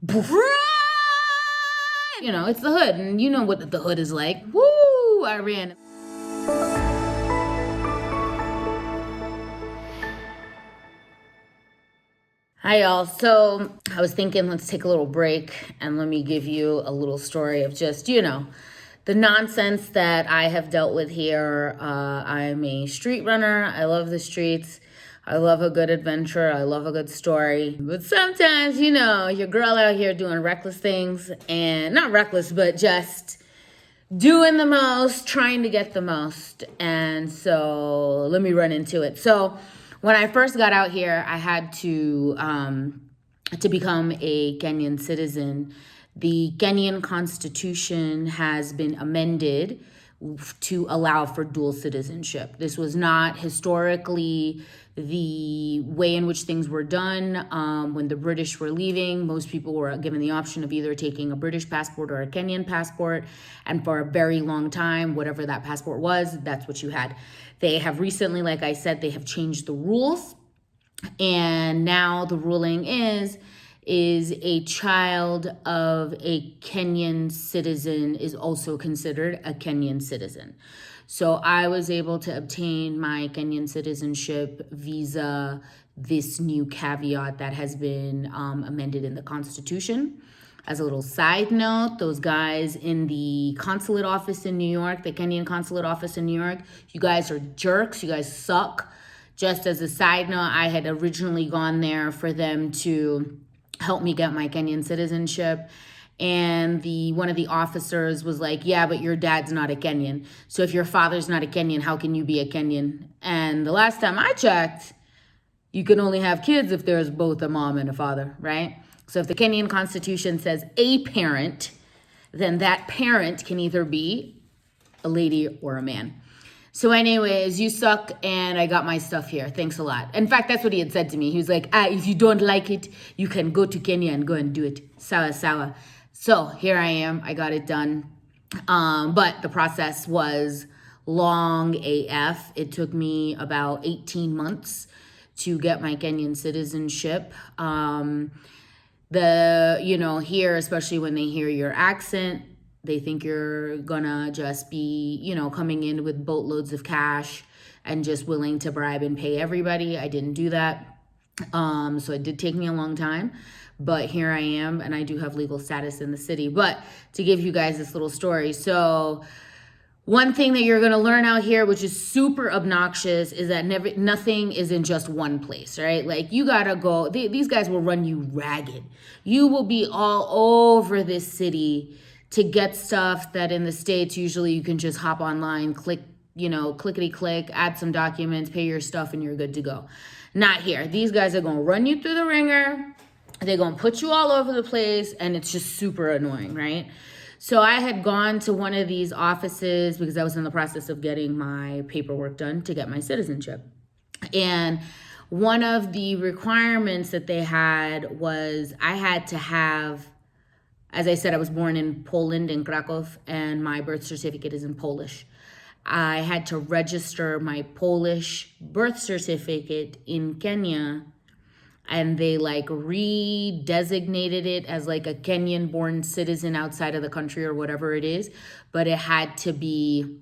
You know, it's the hood, and you know what the hood is like. Woo! I ran. Hi, y'all. So I was thinking, let's take a little break and let me give you a little story of just, the nonsense that I have dealt with here. I'm a street runner. I love the streets. I love a good adventure. I love a good story. But sometimes, your girl out here doing reckless things, and not reckless, but just doing the most, trying to get the most. And so let me run into it. So when I first got out here, I had to become a Kenyan citizen. The Kenyan constitution has been amended to allow for dual citizenship. This was not historically the way in which things were done. When the British were leaving, most people were given the option of either taking a British passport or a Kenyan passport. And for a very long time, whatever that passport was, that's what you had. They have recently, like I said, they have changed the rules. And now the ruling is a child of a Kenyan citizen is also considered a Kenyan citizen. So I was able to obtain my Kenyan citizenship visa, this new caveat that has been amended in the Constitution. As a little side note, those guys in the consulate office in New York, the Kenyan consulate office in New York, you guys are jerks. You guys suck. Just as a side note, I had originally gone there for them to help me get my Kenyan citizenship. And one of the officers was like, yeah, but your dad's not a Kenyan. So if your father's not a Kenyan, how can you be a Kenyan? And the last time I checked, you can only have kids if there's both a mom and a father, right? So if the Kenyan constitution says a parent, then that parent can either be a lady or a man. So anyways, you suck, and I got my stuff here. Thanks a lot. In fact, that's what he had said to me. He was like, if you don't like it, you can go to Kenya and go and do it. Sawa, sawa. So here I am. I got it done. But the process was long AF. It took me about 18 months to get my Kenyan citizenship. Here, especially when they hear your accent, they think you're gonna just be, coming in with boatloads of cash and just willing to bribe and pay everybody. I didn't do that. So it did take me a long time, but here I am, and I do have legal status in the city. But to give you guys this little story, so one thing that you're gonna learn out here, which is super obnoxious, is that nothing is in just one place, right? Like, you gotta go, these guys will run you ragged. You will be all over this city to get stuff that in the States, usually you can just hop online, click, clickety click, add some documents, pay your stuff, and you're good to go. Not here. These guys are gonna run you through the ringer. They're gonna put you all over the place, and it's just super annoying, right? So I had gone to one of these offices because I was in the process of getting my paperwork done to get my citizenship. And one of the requirements that they had was I had to have, as I said, I was born in Poland, in Krakow, and my birth certificate is in Polish. I had to register my Polish birth certificate in Kenya, and they redesignated it as a Kenyan born citizen outside of the country or whatever it is, but it had to be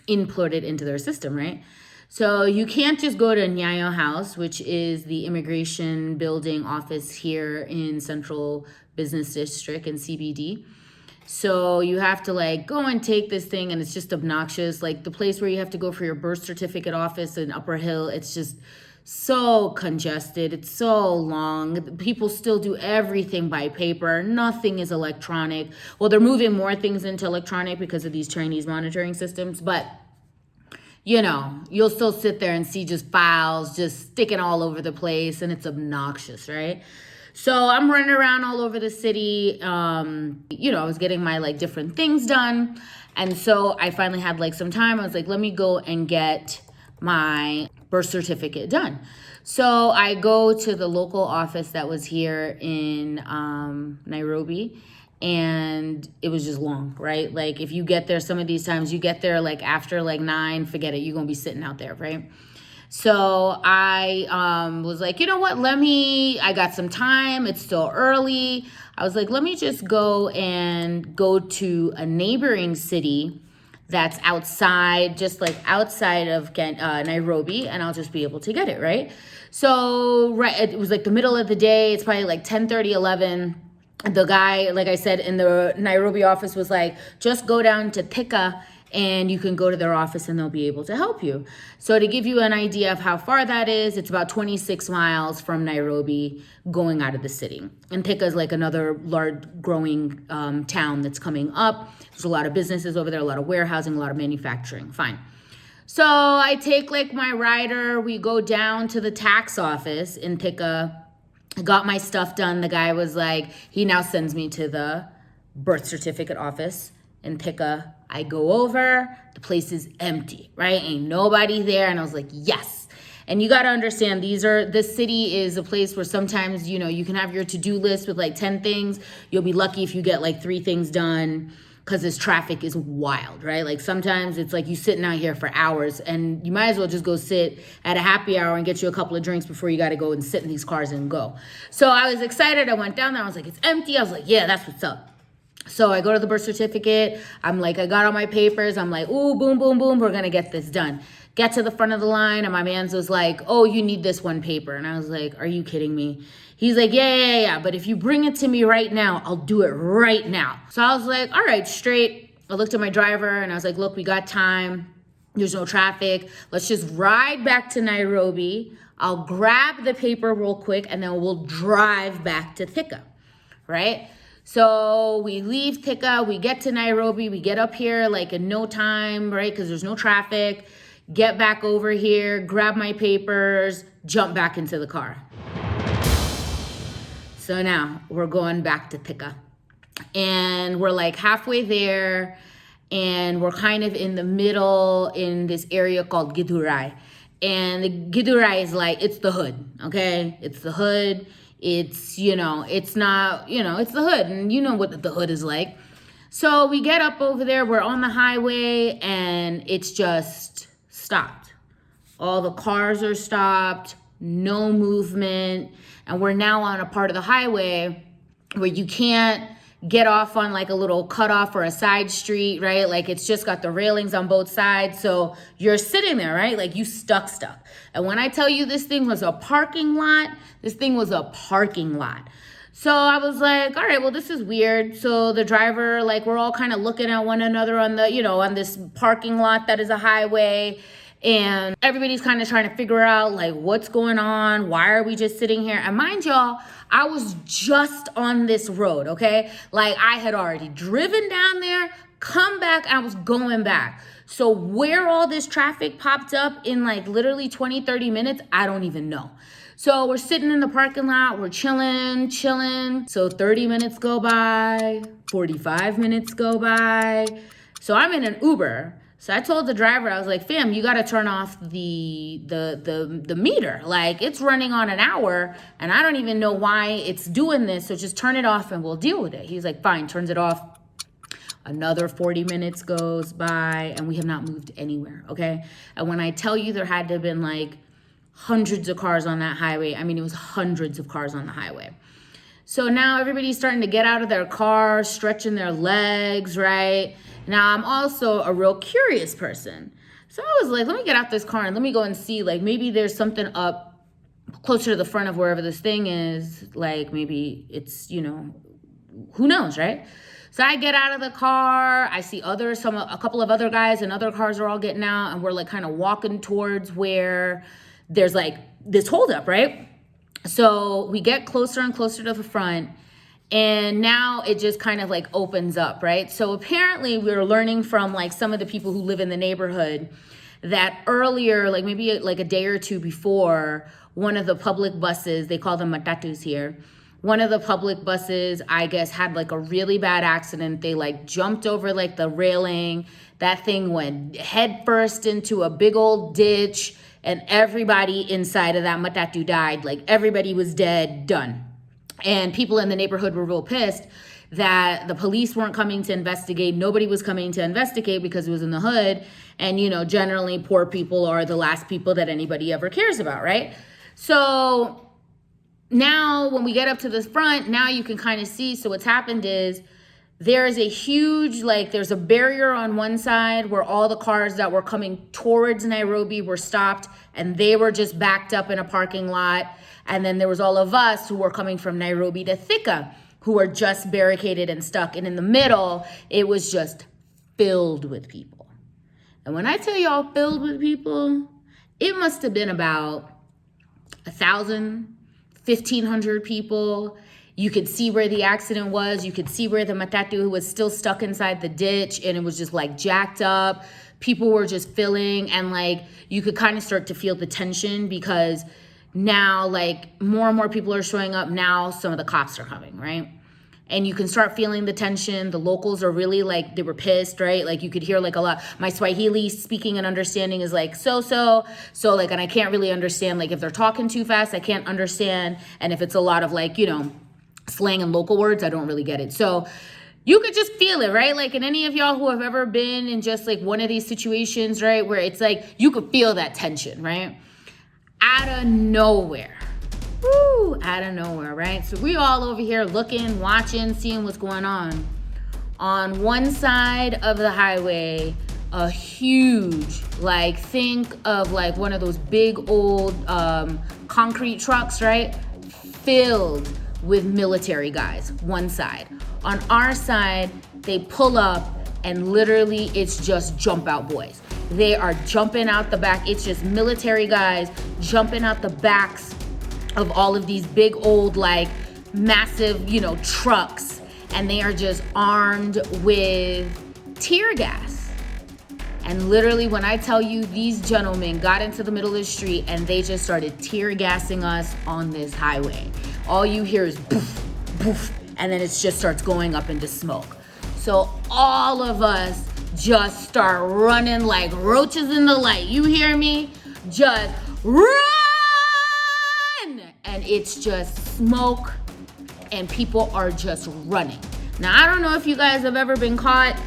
inputted into their system, right? So you can't just go to Nyayo House, which is the immigration building office here in Central Business District in CBD. So you have to go and take this thing, and it's just obnoxious. The place where you have to go for your birth certificate office in Upper Hill, it's just so congested. It's so long. People still do everything by paper. Nothing is electronic. Well, they're moving more things into electronic because of these Chinese monitoring systems, but you'll still sit there and see just files just sticking all over the place, and it's obnoxious, right? So I'm running around all over the city. I was getting my different things done. And so I finally had some time. I was like, let me go and get my birth certificate done. So I go to the local office that was here in Nairobi, and it was just long, right? If you get there, some of these times you get there after 9, forget it, you're gonna be sitting out there, right? So I was like, you know what, I got some time. It's still early. I was like, let me just go to a neighboring city that's outside, just like outside of Nairobi, and I'll just be able to get it, right? So, it was like the middle of the day. It's probably like 10:30, 11. The guy, like I said, in the Nairobi office was like, just go down to Thika and you can go to their office and they'll be able to help you. So to give you an idea of how far that is, it's about 26 miles from Nairobi going out of the city. And Thika is like another large growing town that's coming up. There's a lot of businesses over there, a lot of warehousing, a lot of manufacturing. Fine. So I take like my rider, we go down to the tax office in Thika. I got my stuff done. The guy was like, he now sends me to the birth certificate office in Thika. I go over, the place is empty, right? Ain't nobody there. And I was like, yes. And you got to understand, this city is a place where sometimes, you can have your to-do list with like 10 things. You'll be lucky if you get like 3 things done, because this traffic is wild, right? Like sometimes it's like you sitting out here for hours and you might as well just go sit at a happy hour and get you a couple of drinks before you got to go and sit in these cars and go. So I was excited. I went down there. I was like, it's empty. I was like, yeah, that's what's up. So I go to the birth certificate. I'm like, I got all my papers. I'm like, ooh, boom, boom, boom. We're going to get this done. Get to the front of the line. And my man's was like, oh, you need this one paper. And I was like, are you kidding me? He's like, yeah. But if you bring it to me right now, I'll do it right now. So I was like, all right, straight. I looked at my driver and I was like, look, we got time. There's no traffic. Let's just ride back to Nairobi. I'll grab the paper real quick and then we'll drive back to Thika, right? So we leave Thika, we get to Nairobi, we get up here like in no time, right? Because there's no traffic. Get back over here, grab my papers, jump back into the car. So now we're going back to Thika. And we're like halfway there, and we're kind of in the middle in this area called Githurai. And the Githurai is like, it's the hood, okay? It's the hood. It's, it's not, it's the hood. And you know what the hood is like. So we get up over there. We're on the highway, and it's just stopped. All the cars are stopped. No movement. And we're now on a part of the highway where you can't get off on like a little cutoff or a side street, right? Like it's just got the railings on both sides. So you're sitting there, right? Like you stuck. And when I tell you this thing was a parking lot, this thing was a parking lot. So I was like, all right, well, this is weird. So the driver, like we're all kind of looking at one another on the, on this parking lot that is a highway. And everybody's kind of trying to figure out like what's going on. Why are we just sitting here? And mind y'all, I was just on this road, okay? Like I had already driven down there, come back, I was going back. So where all this traffic popped up in like literally 20, 30 minutes, I don't even know. So we're sitting in the parking lot, we're chilling. So 30 minutes go by, 45 minutes go by. So I'm in an Uber. So I told the driver, I was like, fam, you got to turn off the meter. Like it's running on an hour and I don't even know why it's doing this. So just turn it off and we'll deal with it. He's like, fine, turns it off. Another 40 minutes goes by and we have not moved anywhere, okay? And when I tell you there had to have been like hundreds of cars on that highway, I mean, it was hundreds of cars on the highway. So now everybody's starting to get out of their cars, stretching their legs, right? Now, I'm also a real curious person. So I was like, let me get out this car and let me go and see, like, maybe there's something up closer to the front of wherever this thing is. Like, maybe it's, who knows, right? So I get out of the car. I see a couple of other guys and other cars are all getting out. And we're, like, kind of walking towards where there's, like, this holdup, right? So we get closer and closer to the front. And now it just kind of like opens up, right? So apparently we're learning from like some of the people who live in the neighborhood that earlier, like maybe like a day or two before, one of the public buses, they call them matatus here, one of the public buses, I guess, had like a really bad accident. They like jumped over like the railing. That thing went head first into a big old ditch and everybody inside of that matatu died. Like everybody was dead, done. And people in the neighborhood were real pissed that the police weren't coming to investigate. Nobody was coming to investigate because it was in the hood. And, generally poor people are the last people that anybody ever cares about, right? So now when we get up to the front, now you can kind of see. So what's happened is there is a huge, there's a barrier on one side where all the cars that were coming towards Nairobi were stopped and they were just backed up in a parking lot. And then there was all of us who were coming from Nairobi to Thika who were just barricaded and stuck. And in the middle, it was just filled with people. And when I tell y'all filled with people, it must have been about 1,000, 1,500 people. You could see where the accident was. You could see where the matatu was still stuck inside the ditch and it was just jacked up. People were just filling and you could kind of start to feel the tension because now more and more people are showing up. Now some of the cops are coming, right? And you can start feeling the tension. The locals are really they were pissed, right? You could hear a lot. My Swahili speaking and understanding is so. And I can't really understand if they're talking too fast, I can't understand. And if it's a lot of slang and local words, I don't really get it. So you could just feel it, right? And any of y'all who have ever been in just one of these situations, right? Where it's you could feel that tension, right? Out of nowhere. Woo, out of nowhere, right? So we all over here looking, watching, seeing what's going on. On one side of the highway, a huge, think of one of those big old concrete trucks, right? Filled with military guys, one side. On our side, they pull up and literally it's just jump out boys. They are jumping out the back. It's just military guys jumping out the backs of all of these big old massive, trucks. And they are just armed with tear gas. And literally when I tell you these gentlemen got into the middle of the street and they just started tear gassing us on this highway. All you hear is poof, poof, and then it just starts going up into smoke. So all of us just start running like roaches in the light. You hear me? Just run! And it's just smoke and people are just running. Now, I don't know if you guys have ever been caught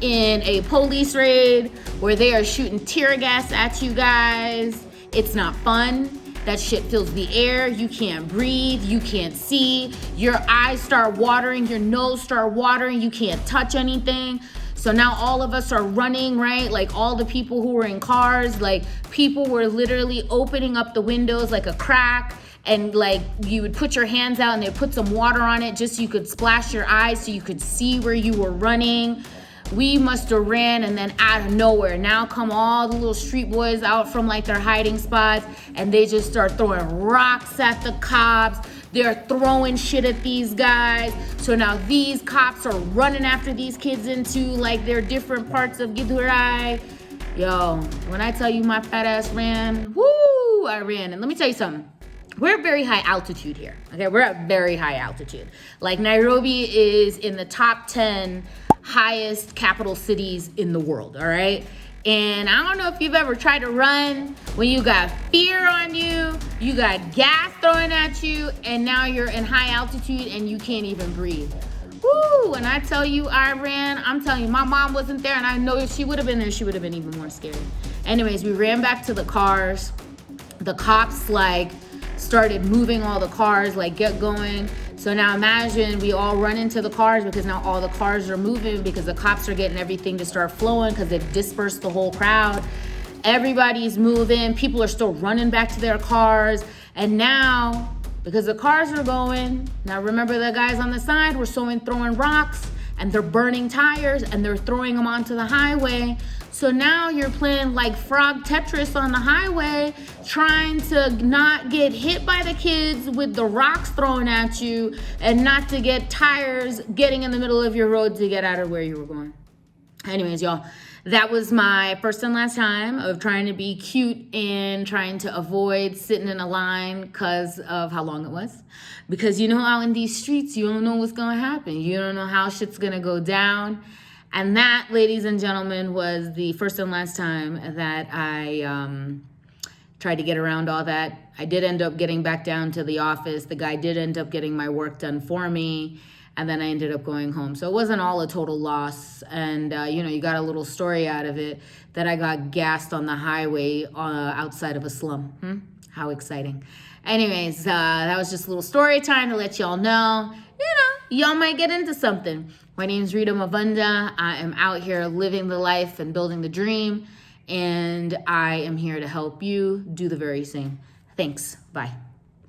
in a police raid where they are shooting tear gas at you guys. It's not fun. That shit fills the air. You can't breathe. You can't see. Your eyes start watering. Your nose start watering. You can't touch anything. So now all of us are running, right? All the people who were in cars, people were literally opening up the windows like a crack. And you would put your hands out and they'd put some water on it just so you could splash your eyes so you could see where you were running. We must have ran, and then out of nowhere, now come all the little street boys out from their hiding spots, and they just start throwing rocks at the cops. They're throwing shit at these guys. So now these cops are running after these kids into their different parts of Githurai. Yo, when I tell you my fat ass ran, woo, I ran. And let me tell you something. We're at very high altitude here. Okay, we're at very high altitude. Nairobi is in the top 10 highest capital cities in the world, all right? And I don't know if you've ever tried to run when you got fear on you, you got gas thrown at you, and now you're in high altitude and you can't even breathe. Woo, when I tell you I ran, I'm telling you, my mom wasn't there, and I know if she would have been there, she would have been even more scared. Anyways, we ran back to the cars. The cops started moving all the cars, get going. So now imagine we all run into the cars because now all the cars are moving because the cops are getting everything to start flowing because they've dispersed the whole crowd. Everybody's moving. People are still running back to their cars. And now, because the cars are going, now remember the guys on the side were throwing rocks and they're burning tires and they're throwing them onto the highway. So now you're playing frog Tetris on the highway, trying to not get hit by the kids with the rocks thrown at you and not to get tires getting in the middle of your road to get out of where you were going. Anyways, y'all, that was my first and last time of trying to be cute and trying to avoid sitting in a line because of how long it was. Because out in these streets, you don't know what's going to happen. You don't know how shit's going to go down. And that, ladies and gentlemen, was the first and last time that I tried to get around all that. I did end up getting back down to the office. The guy did end up getting my work done for me. and then I ended up going home. So it wasn't all a total loss. And, you got a little story out of it that I got gassed on the highway outside of a slum. How exciting. Anyways, that was just a little story time to let y'all know, y'all might get into something. My name's Rita Mavunda. I am out here living the life and building the dream, and I am here to help you do the very same. Thanks. Bye.